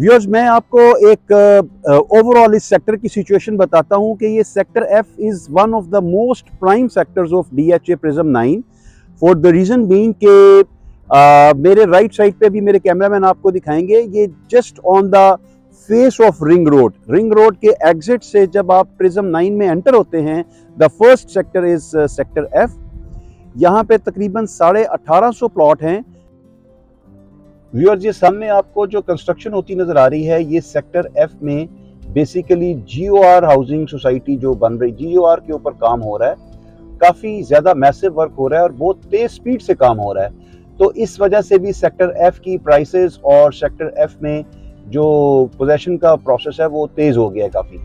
Viewers, मैं आपको एक ओवरऑल इस सेक्टर की सिचुएशन बताता हूं कि ये sector F is one of the most prime sectors of DHA prism 9 for the reason being कि मेरे राइट साइड पे भी मेरे कैमरामैन आपको दिखाएंगे, ये just on the face of ring road के एग्जिट से जब आप प्रिज्म 9 में एंटर होते हैं, the first sector is sector F. यहाँ पे तकरीबन 1850 प्लॉट हैं। व्यूअर्स, ये सामने आपको जो कंस्ट्रक्शन होती नजर आ रही है, ये सेक्टर एफ में बेसिकली GOR हाउसिंग सोसाइटी जो बन रही, GOR के ऊपर काम हो रहा है। काफी ज्यादा मैसिव वर्क हो रहा है और बहुत तेज स्पीड से काम हो रहा है। तो इस वजह से भी सेक्टर एफ की प्राइसेस और सेक्टर एफ में जो पोजेशन का प्रोसेस है वो तेज हो गया है काफी।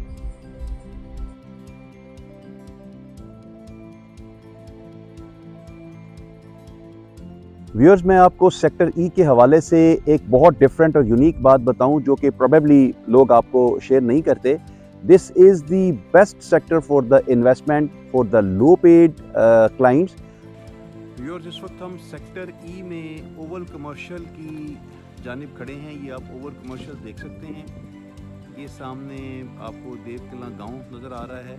व्यूअर्स, मैं आपको सेक्टर ई के हवाले से एक बहुत डिफरेंट और यूनिक बात बताऊं जो कि प्रोबेबली लोग आपको शेयर नहीं करते। This is the best sector for the investment for the low paid clients. Viewers, इस वक्त हम सेक्टर ई में ओवल कमर्शियल की जानिब खड़े हैं। ये आप ओवल कमर्शियल देख सकते हैं। ये सामने आपको देवकला गांव नज़र आ रहा है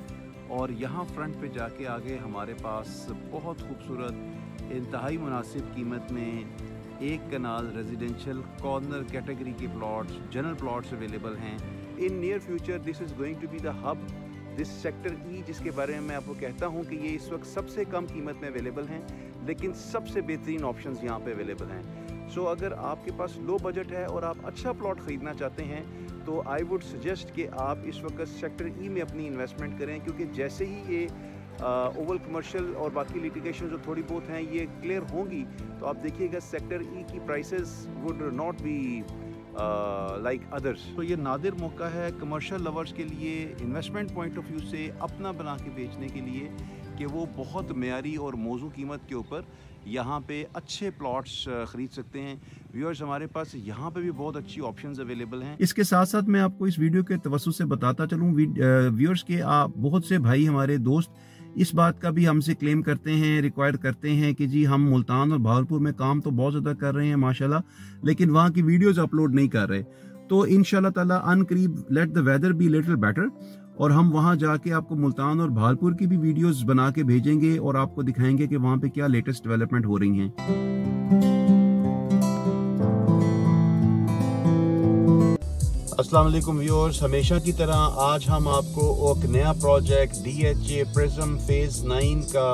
और यहाँ फ्रंट पे जाके आगे हमारे पास बहुत खूबसूरत इंतहाई मुनासिब कीमत में एक कनाल रेजिडेंशियल कॉर्नर कैटेगरी के प्लॉट्स, जनरल प्लॉट्स अवेलेबल हैं। In near future this is going to be the hub, this sector E, जिसके बारे में मैं आपको कहता हूँ कि ये इस वक्त सबसे कम कीमत में अवेलेबल हैं, लेकिन सबसे बेहतरीन ऑप्शंस यहाँ पे अवेलेबल हैं। सो अगर आपके पास लो बजट है और आप अच्छा प्लॉट ख़रीदना चाहते हैं तो आई वुड सजेस्ट कि आप इस वक्त सेक्टर ई में अपनी इन्वेस्टमेंट करें, क्योंकि जैसे ही ये ओवल कमर्शियल और बाकी लिटिगेशन जो थोड़ी बहुत हैं ये क्लियर होंगी तो आप देखिएगा सेक्टर ई की prices would not be like others. तो ये नादिर मौका है कमर्शियल लवर्स के लिए, इन्वेस्टमेंट पॉइंट ऑफ व्यू से अपना बना के बेचने के लिए, कि वो बहुत मेयारी और मौजू कीमत के ऊपर यहाँ पे अच्छे प्लॉट्स ख़रीद सकते हैं। व्यूअर्स, हमारे पास यहाँ पे भी बहुत अच्छी ऑप्शंस अवेलेबल हैं। इसके साथ साथ मैं आपको इस वीडियो के तवज्जुह से बताता चलूँ व्यूअर्स के बहुत से भाई हमारे दोस्त इस बात का भी हमसे क्लेम करते हैं, रिक्वायर करते हैं कि जी हम मुल्तान और भावलपुर में काम तो बहुत ज़्यादा कर रहे हैं माशाल्लाह, लेकिन वहाँ की वीडियोज़ अपलोड नहीं कर रहे। तो इंशाल्लाह ताला अनकरीब let the weather be little better और हम वहां जाके आपको मुल्तान और भावलपुर की भी वीडियोस बना के भेजेंगे और आपको दिखाएंगे कि वहां पे क्या लेटेस्ट डेवलपमेंट हो रही हैं। अस्सलाम वालेकुम व्यूअर्स, हमेशा की तरह आज हम आपको एक नया प्रोजेक्ट DHA प्रिज्म फेज 9 का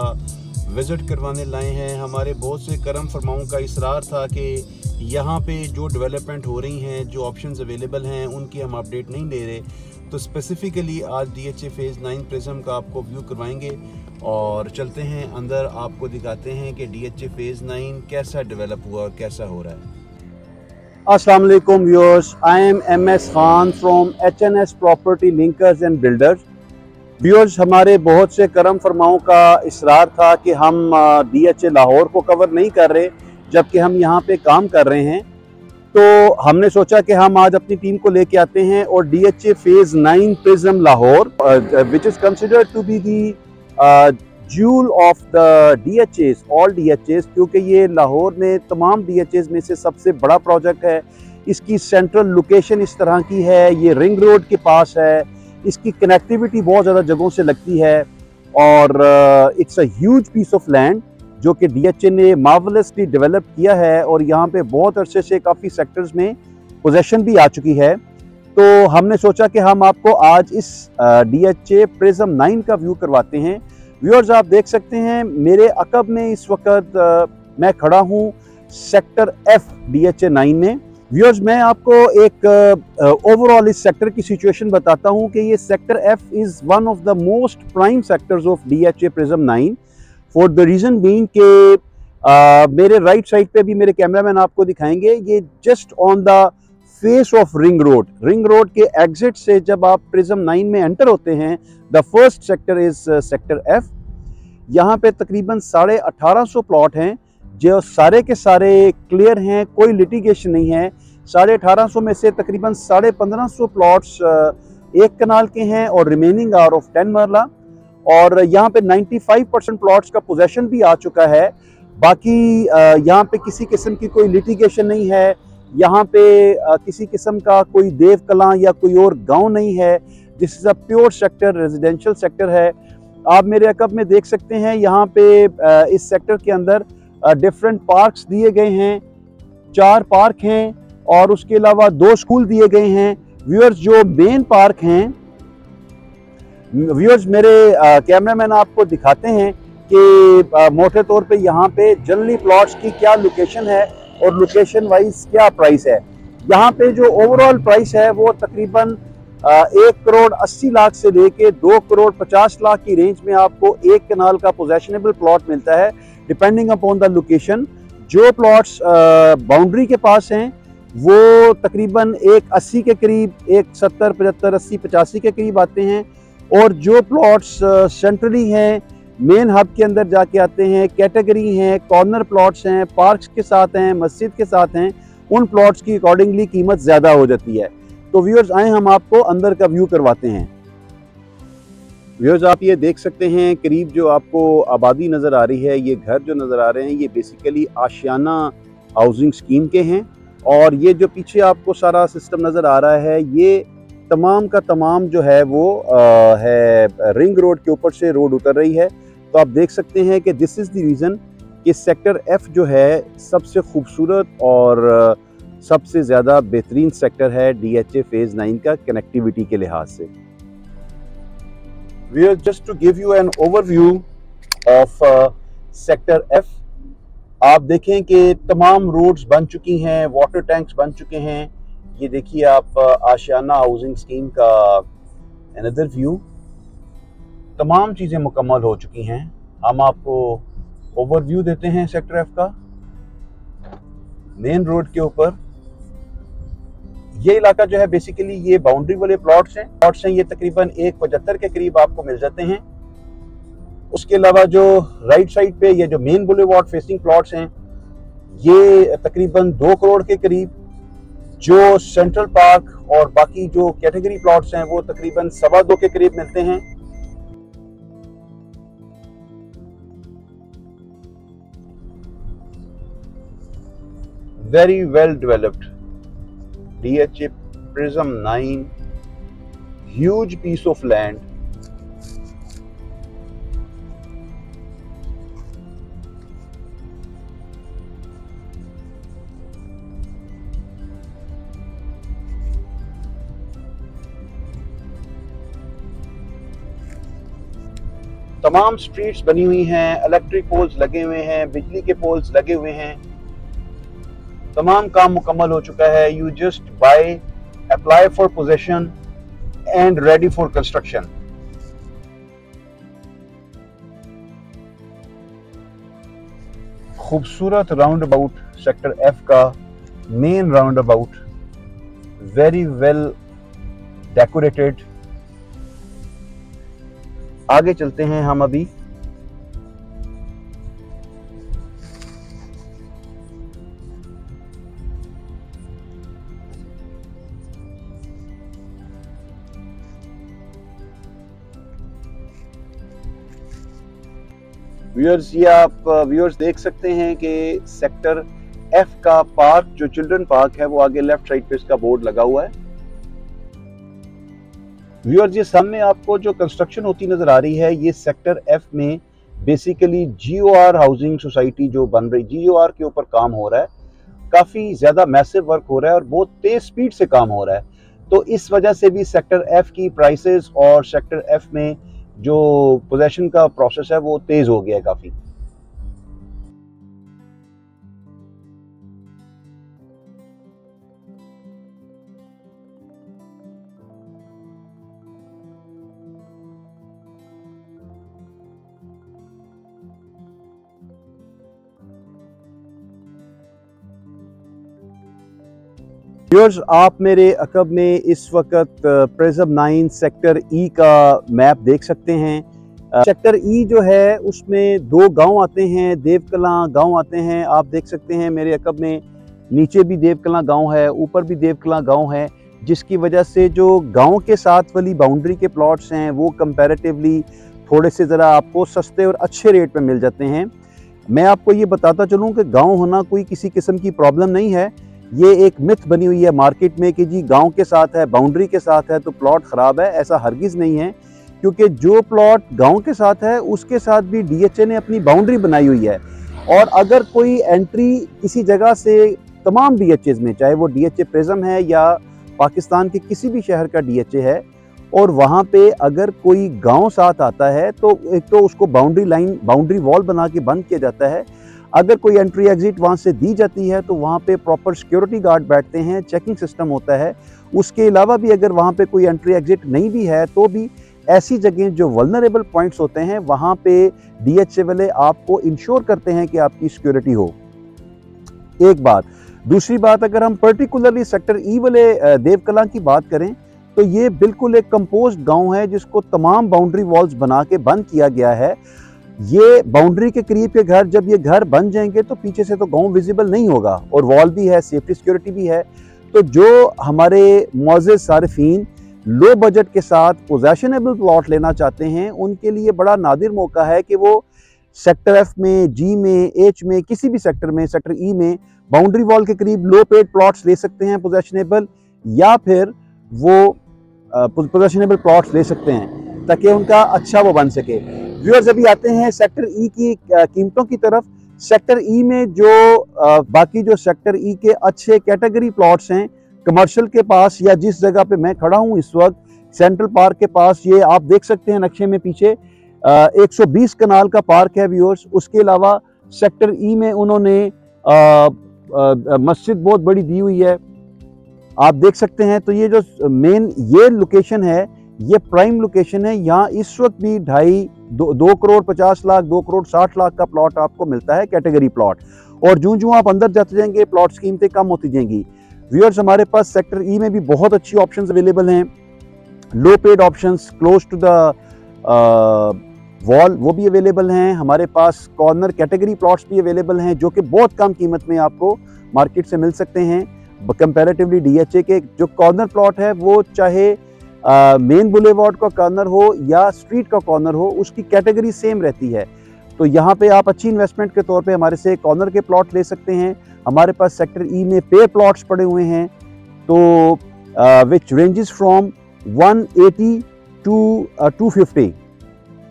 विजिट करवाने लाए हैं। हमारे बहुत से करम फरमाओं का इसरार था कि यहाँ पे जो डेवलपमेंट हो रही हैं, जो ऑप्शंस अवेलेबल हैं, उनकी हम अपडेट नहीं दे रहे। तो स्पेसिफिकली आज DHA फेज 9 प्रिज्म का आपको व्यू करवाएंगे और चलते हैं अंदर, आपको दिखाते हैं कि DHA फेज 9 कैसा डेवलप हुआ और कैसा हो रहा है। अस्सलाम वालेकुम viewers, I am MS Khan फ्रॉम HNS property linkers and builders. Viewers, हमारे बहुत से करम फरमाओं का इसरार था कि हम DHA लाहौर को कवर नहीं कर रहे, जबकि हम यहाँ पे काम कर रहे हैं। तो हमने सोचा कि हम आज अपनी टीम को लेके आते हैं और DHA phase 9 prism Lahore which is considered to be the jewel of the DHAs, all DHAs, क्योंकि ये लाहौर में तमाम DHAs में से सबसे बड़ा प्रोजेक्ट है। इसकी सेंट्रल लोकेशन इस तरह की है, ये रिंग रोड के पास है, इसकी कनेक्टिविटी बहुत ज़्यादा जगहों से लगती है और it's a huge piece of land जो कि DHA ने मार्वलसली डेवलप किया है और यहाँ पे बहुत अरसे से काफ़ी सेक्टर्स में पोजेशन भी आ चुकी है। तो हमने सोचा कि हम आपको आज इस DHA प्रिज्म 9 का व्यू करवाते हैं। व्यूअर्स, आप देख सकते हैं मेरे अकब में इस वक्त मैं खड़ा हूँ सेक्टर F DHA 9 में। व्यूअर्स, मैं आपको एक ओवरऑल इस सेक्टर की सिचुएशन बताता हूँ कि ये sector F is one of the most prime sectors of DHA prism 9 for the reason being कि मेरे राइट साइड पे भी मेरे कैमरामैन आपको दिखाएंगे, ये just on the face of ring road के एग्जिट से जब आप प्रिज्म 9 में एंटर होते हैं, the first sector is sector F। यहाँ पे तकरीबन 1850 प्लॉट हैं जो सारे के सारे क्लियर हैं, कोई लिटिगेशन नहीं है। 1850 में से तकरीबन 1550 प्लॉट्स एक कनाल के हैं और रिमेनिंग आर ऑफ 10 मरला, और यहाँ पे 95% प्लॉट्स का पोजेशन भी आ चुका है। बाकी यहाँ पे किसी किस्म की कोई लिटिगेशन नहीं है, यहाँ पे किसी किस्म का कोई देव कलां या कोई और गांव नहीं है। This is a pure sector, residential sector है। आप मेरे अकब में देख सकते हैं यहाँ पे इस सेक्टर के अंदर डिफरेंट पार्क्स दिए गए हैं, 4 पार्क हैं और उसके अलावा 2 स्कूल दिए गए हैं। व्यूअर्स, जो मेन पार्क हैं, व्यूअर्स मेरे कैमरामैन आपको दिखाते हैं कि मोटे तौर पे यहाँ पे जनरली प्लॉट्स की क्या लोकेशन है और लोकेशन वाइज क्या प्राइस है। यहाँ पे जो ओवरऑल प्राइस है वो तकरीबन 1 करोड़ 80 लाख से लेके 2 करोड़ 50 लाख की रेंज में आपको 1 कनाल का पोजेशनेबल प्लॉट मिलता है, डिपेंडिंग अपॉन द लोकेशन। जो प्लॉट्स बाउंड्री के पास हैं वो तकरीबन 180 के करीब, 170, 75, 80, 85 के करीब आते हैं। और जो प्लॉट्स सेंट्रली हैं, मेन हब के अंदर जाके आते हैं, कैटेगरी हैं, कॉर्नर प्लॉट्स हैं, पार्क्स के साथ हैं, मस्जिद के साथ हैं, उन प्लॉट्स की अकॉर्डिंगली कीमत ज़्यादा हो जाती है। तो व्यूअर्स आए हम आपको अंदर का व्यू करवाते हैं। व्यूअर्स, आप ये देख सकते हैं करीब जो आपको आबादी नज़र आ रही है, ये घर जो नज़र आ रहे हैं ये बेसिकली आशियाना हाउसिंग स्कीम के हैं। और ये जो पीछे आपको सारा सिस्टम नज़र आ रहा है ये तमाम का तमाम जो है वो है रिंग रोड के ऊपर से रोड उतर रही है। तो आप देख सकते हैं कि दिस इज़ द रीज़न कि सेक्टर एफ जो है सबसे खूबसूरत और सबसे ज़्यादा बेहतरीन सेक्टर है DHA फेज़ 9 का कनेक्टिविटी के लिहाज से। We are just to give you an overview of sector F. आप देखें कि तमाम रोड्स बन चुकी हैं, वाटर टैंक्स बन चुके हैं। ये देखिए आप आशियाना हाउसिंग स्कीम का अनदर व्यू, तमाम चीज़ें मुकम्मल हो चुकी हैं। हम आपको ओवरव्यू देते हैं सेक्टर एफ का। मेन रोड के ऊपर ये इलाका जो है बेसिकली ये बाउंड्री वाले प्लॉट्स हैं। ये तकरीबन 175 के करीब आपको मिल जाते हैं। उसके अलावा जो राइट साइड पे ये जो मेन बुलेवार्ड फेसिंग प्लॉट्स हैं ये तकरीबन 2 करोड़ के करीब। जो सेंट्रल पार्क और बाकी जो कैटेगरी प्लॉट्स हैं वो तकरीबन 2.25 के करीब मिलते हैं। Very well developed DHA Prism 9, huge piece of land. तमाम स्ट्रीट्स बनी हुई हैं, इलेक्ट्रिक पोल्स लगे हुए हैं, बिजली के पोल्स लगे हुए हैं, तमाम काम मुकम्मल हो चुका है। You just by, apply for possession and ready for construction. खूबसूरत राउंड अबाउट सेक्टर एफ का main round about, very well decorated. आगे चलते हैं हम अभी। व्यूअर्स, ये आप व्यूअर्स देख सकते हैं कि सेक्टर एफ का पार्क जो चिल्ड्रन पार्क है वो आगे लेफ्ट साइड पे इसका बोर्ड लगा हुआ है। व्यूअर्स, ये सामने आपको जो कंस्ट्रक्शन होती नजर आ रही है ये सेक्टर एफ में बेसिकली GOR हाउसिंग सोसाइटी जो बन रही, GOR के ऊपर काम हो रहा है। काफ़ी ज़्यादा मैसिव वर्क हो रहा है और बहुत तेज़ स्पीड से काम हो रहा है। तो इस वजह से भी सेक्टर एफ की प्राइसेस और सेक्टर एफ में जो पोजेशन का प्रोसेस है वो तेज हो गया है काफी। व्यूअर्स, आप मेरे अकब में इस वक्त प्रिज्म 9 सेक्टर ई का मैप देख सकते हैं। सेक्टर ई जो है उसमें 2 गांव आते हैं, देवकलां गांव आते हैं। आप देख सकते हैं मेरे अकब में नीचे भी देवकलां गांव है, ऊपर भी देवकलां गांव है, जिसकी वजह से जो गांव के साथ वाली बाउंड्री के प्लॉट्स हैं वो कंपैरेटिवली थोड़े से ज़रा आपको सस्ते और अच्छे रेट पे मिल जाते हैं। मैं आपको ये बताता चलूँ कि गाँव होना कोई किसी किस्म की प्रॉब्लम नहीं है। ये एक मिथ बनी हुई है मार्केट में कि जी गांव के साथ है, बाउंड्री के साथ है तो प्लॉट ख़राब है। ऐसा हरगिज़ नहीं है, क्योंकि जो प्लॉट गांव के साथ है उसके साथ भी डीएचए ने अपनी बाउंड्री बनाई हुई है। और अगर कोई एंट्री किसी जगह से, तमाम डीएचएज में, चाहे वो डीएचए प्रिज्म है या पाकिस्तान के किसी भी शहर का डीएचए है, और वहाँ पे अगर कोई गांव साथ आता है तो एक तो उसको बाउंड्री वॉल बना के बंद किया जाता है। अगर कोई एंट्री एग्जिट वहाँ से दी जाती है तो वहाँ पे प्रॉपर सिक्योरिटी गार्ड बैठते हैं, चेकिंग सिस्टम होता है। उसके अलावा भी अगर वहाँ पे कोई एंट्री एग्जिट नहीं भी है तो भी ऐसी जगह जो वल्नरेबल पॉइंट्स होते हैं वहाँ पे डीएचए वाले आपको इंश्योर करते हैं कि आपकी सिक्योरिटी हो। एक बात। दूसरी बात, अगर हम पर्टिकुलरली सेक्टर ई वाले देवकला की बात करें तो ये बिल्कुल एक कंपोज्ड गांव है जिसको तमाम बाउंड्री वॉल्स बना के बंद किया गया है। ये बाउंड्री के करीब के घर, जब ये घर बन जाएंगे तो पीछे से तो गांव विजिबल नहीं होगा, और वॉल भी है, सेफ्टी सिक्योरिटी भी है। तो जो हमारे मुअज़्ज़िज़ सारिफीन लो बजट के साथ पोजेशनेबल प्लॉट लेना चाहते हैं, उनके लिए बड़ा नादिर मौका है कि वो सेक्टर एफ में, जी में, एच में, किसी भी सेक्टर में, सेक्टर ई में बाउंड्री वॉल के करीब लो पेड प्लॉट्स ले सकते हैं पोजेशनेबल, या फिर वो पोजेशनेबल प्लॉट्स ले सकते हैं ताकि उनका अच्छा वो बन सके। व्यूअर्स, अभी आते हैं सेक्टर ई की कीमतों की तरफ। सेक्टर ई में जो बाकी जो सेक्टर ई के अच्छे कैटेगरी प्लॉट्स हैं कमर्शियल के पास, या जिस जगह पे मैं खड़ा हूँ इस वक्त सेंट्रल पार्क के पास, ये आप देख सकते हैं नक्शे में पीछे 120 कनाल का पार्क है व्यूअर्स। उसके अलावा सेक्टर ई में उन्होंने मस्जिद बहुत बड़ी दी हुई है, आप देख सकते हैं। तो ये जो मेन ये लोकेशन है, ये प्राइम लोकेशन है। यहाँ इस वक्त भी 2 करोड़ 50 लाख, 2 करोड़ 60 लाख का प्लॉट आपको मिलता है, कैटेगरी प्लॉट। और जूं आप अंदर जाते जाएंगे प्लॉट की कीमतें कम होती जाएंगी। व्यूअर्स, हमारे पास सेक्टर ई में भी बहुत अच्छी ऑप्शंस अवेलेबल हैं, low paid options close to the wall, वो भी अवेलेबल हैं। हमारे पास कॉर्नर कैटेगरी प्लॉट्स भी अवेलेबल हैं जो कि बहुत कम कीमत में आपको मार्केट से मिल सकते हैं कंपैरेटिवली डीएचए के। जो कॉर्नर प्लॉट है वो चाहे मेन बुलेवार्ड का कॉर्नर हो या स्ट्रीट का कॉर्नर हो, उसकी कैटेगरी सेम रहती है। तो यहाँ पे आप अच्छी इन्वेस्टमेंट के तौर पे हमारे से कॉर्नर के प्लॉट ले सकते हैं। हमारे पास सेक्टर ई में पेयर प्लॉट्स पड़े हुए हैं, तो विच रेंजेस फ्रॉम 180 टू 250।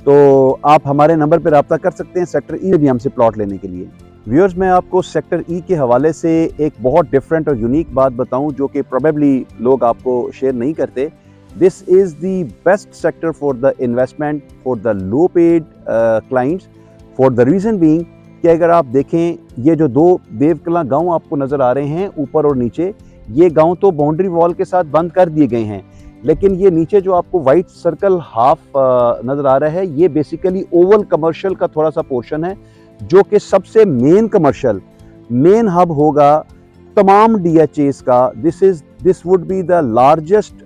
तो आप हमारे नंबर पर रब्ता कर सकते हैं सेक्टर ई में भी हमसे प्लॉट लेने के लिए। व्यूअर्स, मैं आपको सेक्टर ई के हवाले से एक बहुत डिफरेंट और यूनिक बात बताऊं जो कि प्रोबेबली लोग आपको शेयर नहीं करते। This is the best sector for the investment for the low paid clients, for the reason being कि अगर आप देखें ये जो 2 देवकला गांव आपको नज़र आ रहे हैं ऊपर और नीचे, ये गांव तो बाउंड्री वॉल के साथ बंद कर दिए गए हैं, लेकिन ये नीचे जो आपको वाइट सर्कल हाफ नज़र आ रहा है, ये बेसिकली ओवल कमर्शियल का थोड़ा सा पोर्शन है जो कि सबसे मेन कमर्शियल मेन हब होगा तमाम डीएचएस का। This would be the largest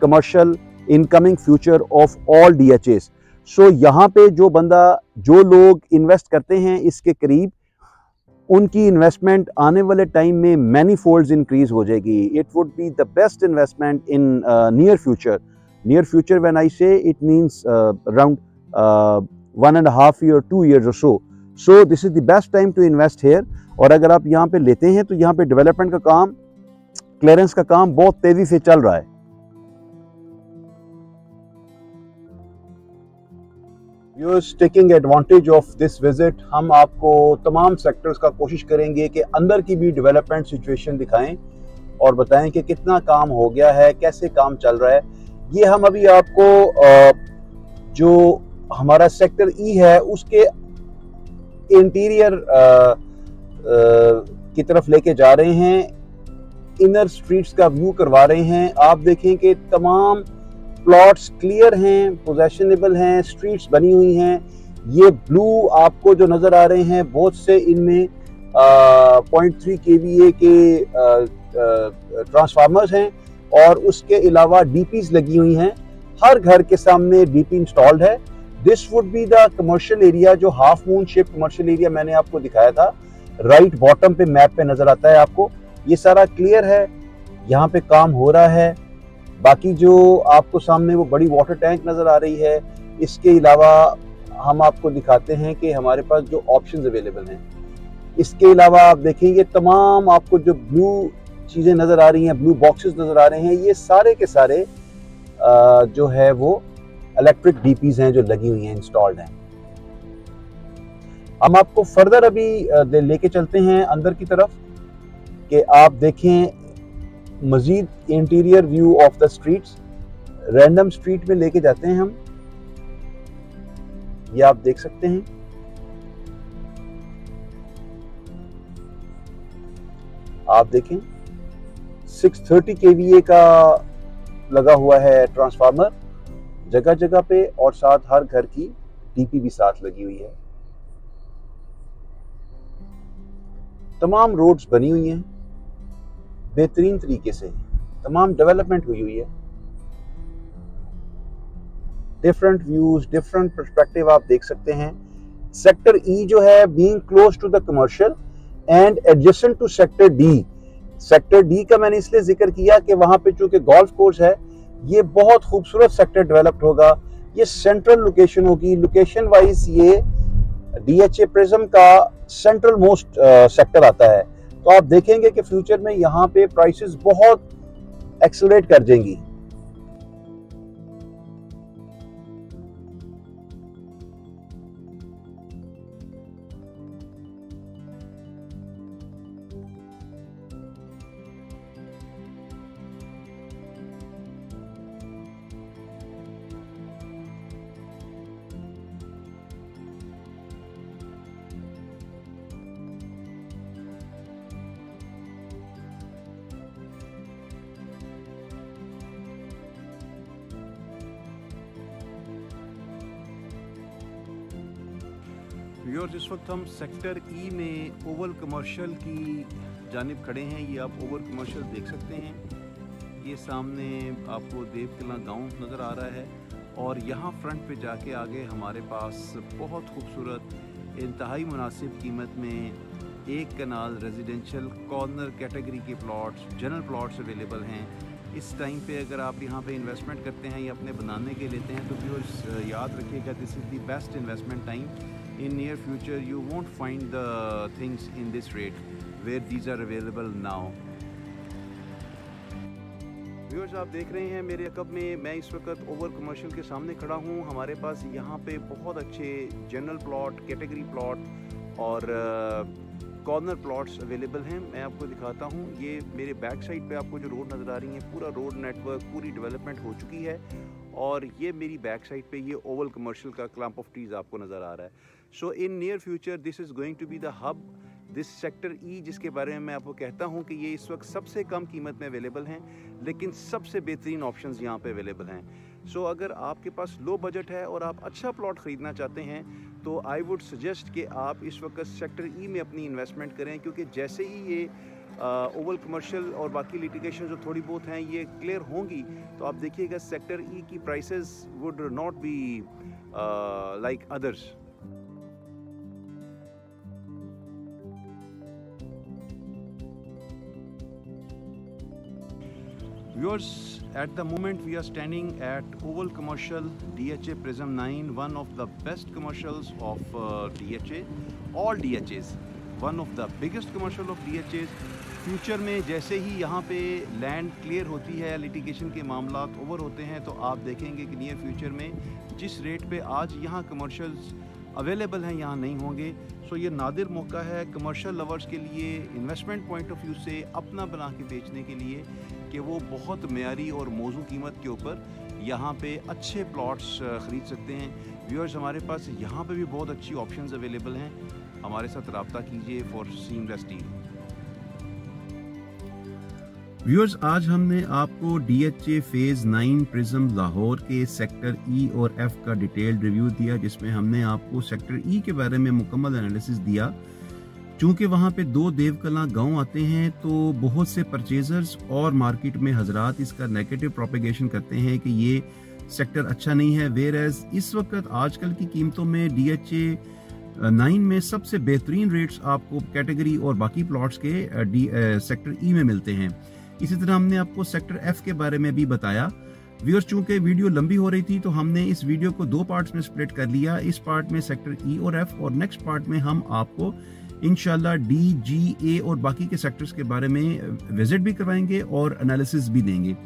commercial incoming future of all DHS. So यहाँ पे जो लोग इन्वेस्ट करते हैं इसके करीब, उनकी इन्वेस्टमेंट आने वाले टाइम में मैनी फोल्ड्स इंक्रीज हो जाएगी। It would be the best investment in near future when I से it means around 1.5 year 2 years or so this is the best time to invest here। और अगर आप यहाँ पे लेते हैं तो यहाँ पे डेवलपमेंट का काम, क्लियरेंस का काम बहुत तेजी से चल रहा है। Viewers, taking advantage of this visit, हम आपको तमाम सेक्टर्स का कोशिश करेंगे कि अंदर की भी डेवलपमेंट सिचुएशन दिखाएं और बताएं कि कितना काम हो गया है, कैसे काम चल रहा है। ये हम अभी आपको जो हमारा सेक्टर ई है उसके इंटीरियर की तरफ लेके जा रहे हैं, इनर स्ट्रीट्स का व्यू करवा रहे हैं। आप देखें कि तमाम प्लॉट्स क्लियर हैं, पोजेशनेबल हैं, स्ट्रीट्स बनी हुई हैं। ये ब्लू आपको जो नज़र आ रहे हैं, बहुत से इनमें 0.3 kVA के ट्रांसफार्मर्स हैं और उसके अलावा डीपीज लगी हुई हैं। हर घर के सामने डीपी इंस्टॉल्ड है। This would be the commercial area, जो half moon shape commercial area मैंने आपको दिखाया था, राइट बॉटम पे मैप पे नजर आता है आपको। ये सारा क्लियर है, यहाँ पे काम हो रहा है। बाकी जो आपको सामने वो बड़ी वाटर टैंक नजर आ रही है, इसके अलावा हम आपको दिखाते हैं कि हमारे पास जो ऑप्शंस अवेलेबल हैं। इसके अलावा आप देखेंगे तमाम आपको जो ब्लू चीज़ें नज़र आ रही हैं, ब्लू बॉक्सेस नज़र आ रहे हैं, ये सारे के सारे जो है वो इलेक्ट्रिक डीपीज हैं जो लगी हुई हैं, इंस्टॉल्ड हैं। हम आपको फर्दर अभी लेके चलते हैं अंदर की तरफ कि आप देखें मजीद interior view of the streets. Random street में लेके जाते हैं हम, ये आप देख सकते हैं। आप देखें 630 kVA का लगा हुआ है ट्रांसफार्मर जगह जगह पे, और साथ हर घर की डीपी भी साथ लगी हुई है। तमाम रोड्स बनी हुई हैं बेहतरीन तरीके से, तमाम डेवलपमेंट हुई हुई है। डिफरेंट व्यूज, डिफरेंट पर्सपेक्टिव आप देख सकते हैं। सेक्टर ई जो है being close to the commercial and adjacent to sector D. Sector D का मैंने इसलिए जिक्र किया कि वहां पे चूंकि गोल्फ कोर्स है, ये बहुत खूबसूरत सेक्टर डेवलप्ड होगा। ये सेंट्रल लोकेशन होगी, लोकेशन वाइज ये DHA प्रिज्म का सेंट्रल मोस्ट सेक्टर आता है। तो आप देखेंगे कि फ्यूचर में यहाँ पे प्राइसेस बहुत एक्सेलरेट कर जाएंगी। व्यूअर्स, इस वक्त हम सेक्टर ई में ओवल कमर्शियल की जानिब खड़े हैं। ये आप ओवल कमर्शियल देख सकते हैं। ये सामने आपको देवकला गांव नज़र आ रहा है, और यहाँ फ्रंट पे जाके आगे हमारे पास बहुत खूबसूरत इंतहाई मुनासिब कीमत में एक कनाल रेजिडेंशियल कॉर्नर कैटेगरी के प्लॉट्स, जनरल प्लॉट्स अवेलेबल हैं। इस टाइम पे अगर आप यहाँ पे इन्वेस्टमेंट करते हैं या अपने बनाने के लेते हैं, तो व्यूअर्स याद रखिएगा, this is the best investment time. In near future you won't find the things in this rate where these are available now. Viewers, आप देख रहे हैं मेरे अकब में, मैं इस वक्त ओवर कमर्शियल के सामने खड़ा हूँ। हमारे पास यहाँ पे बहुत अच्छे जनरल प्लॉट, कैटेगरी प्लॉट और कॉर्नर प्लॉट्स अवेलेबल हैं। मैं आपको दिखाता हूँ। ये मेरे बैक साइड पे आपको जो रोड नज़र आ रही है, पूरा रोड नेटवर्क, पूरी डेवलपमेंट हो चुकी है, और ये मेरी बैक साइड पे ये ओवल कमर्शियल का क्लम्प ऑफ ट्रीज आपको नज़र आ रहा है। So in near future this is going to be the hub, this sector E, जिसके बारे में मैं आपको कहता हूँ कि ये इस वक्त सबसे कम कीमत में अवेलेबल हैं, लेकिन सबसे बेहतरीन ऑप्शंस यहाँ पे अवेलेबल हैं। सो अगर आपके पास लो बजट है और आप अच्छा प्लॉट ख़रीदना चाहते हैं, तो आई वुड सजेस्ट कि आप इस वक्त सेक्टर ई में अपनी इन्वेस्टमेंट करें, क्योंकि जैसे ही ये ओवल कमर्शियल और बाकी लिटिगेशन जो थोड़ी बहुत हैं ये क्लियर होंगी, तो आप देखिएगा सेक्टर ई की prices would not be like others. Viewers, at the moment we are standing at Oval Commercial DHA Prism 9, one of the best commercials of DHA, all DHAs, one of the biggest commercial of DHAs। Future में जैसे ही यहाँ पे land clear होती है, litigation के मामलात over होते हैं, तो आप देखेंगे कि नियर फ्यूचर में जिस रेट पे आज यहाँ कमर्शियल्स अवेलेबल हैं यहाँ नहीं होंगे। सो ये नादिर मौका है कमर्शियल लवर्स के लिए, इन्वेस्टमेंट पॉइंट ऑफ व्यू से अपना बना के बेचने के लिए, कि वो बहुत मेयारी और मौजू कीमत के ऊपर यहाँ पे अच्छे प्लॉट्स ख़रीद सकते हैं। व्यूअर्स, हमारे पास यहाँ पे भी बहुत अच्छी ऑप्शंस अवेलेबल हैं। हमारे साथ रब्ता कीजिए फॉर सीमलेस डील। व्यूअर्स, आज हमने आपको DHA फेज़ 9 प्रिज्म लाहौर के सेक्टर ई और एफ का डिटेल्ड रिव्यू दिया, जिसमें हमने आपको सेक्टर ई के बारे में मुकम्मल एनालिसिस दिया। चूँकि वहाँ पे 2 देवकला गांव आते हैं, तो बहुत से परचेजर्स और मार्केट में हजरात इसका नेगेटिव प्रोपेगेशन करते हैं कि ये सेक्टर अच्छा नहीं है। वेयर एज इस वक्त आजकल की कीमतों में DHA 9 में सबसे बेहतरीन रेट्स आपको कैटेगरी और बाकी प्लॉट्स के सेक्टर ई में मिलते हैं। इसी तरह हमने आपको सेक्टर एफ के बारे में भी बताया। व्यूअर्स, चूंकि वीडियो लंबी हो रही थी, तो हमने इस वीडियो को 2 पार्ट्स में स्प्लिट कर लिया। इस पार्ट में सेक्टर ई और एफ, और नेक्स्ट पार्ट में हम आपको इंशाल्लाह DGA और बाकी के सेक्टर्स के बारे में विजिट भी करवाएंगे और एनालिसिस भी देंगे।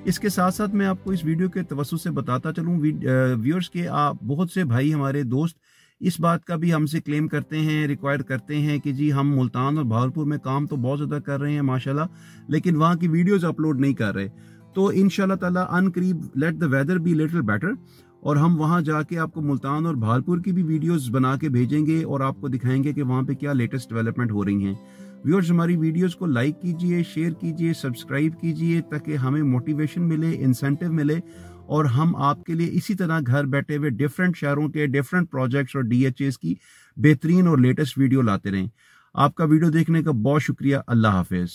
इसके साथ साथ मैं आपको इस वीडियो के तवज्जुह से बताता चलूँ व्यूअर्स के आप बहुत से भाई हमारे दोस्त इस बात का भी हमसे क्लेम करते हैं, रिक्वायर करते हैं कि जी हम मुल्तान और भावलपुर में काम तो बहुत ज़्यादा कर रहे हैं माशाल्लाह, लेकिन वहाँ की वीडियोस अपलोड नहीं कर रहे। तो इंशाल्लाह ताला अनकरीब let the weather be little better, और हम वहाँ जाके आपको मुल्तान और भावलपुर की भी वीडियोस बना के भेजेंगे और आपको दिखाएंगे कि वहाँ पे क्या लेटेस्ट डेवलपमेंट हो रही हैं। व्यूअर्स, हमारी वीडियोस को लाइक कीजिए, शेयर कीजिए, सब्सक्राइब कीजिए ताकि हमें मोटिवेशन मिले, इंसेंटिव मिले और हम आपके लिए इसी तरह घर बैठे हुए डिफरेंट शहरों के डिफरेंट प्रोजेक्ट्स और DHAs की बेहतरीन और लेटेस्ट वीडियो लाते रहें। आपका वीडियो देखने का बहुत शुक्रिया। अल्लाह हाफिज।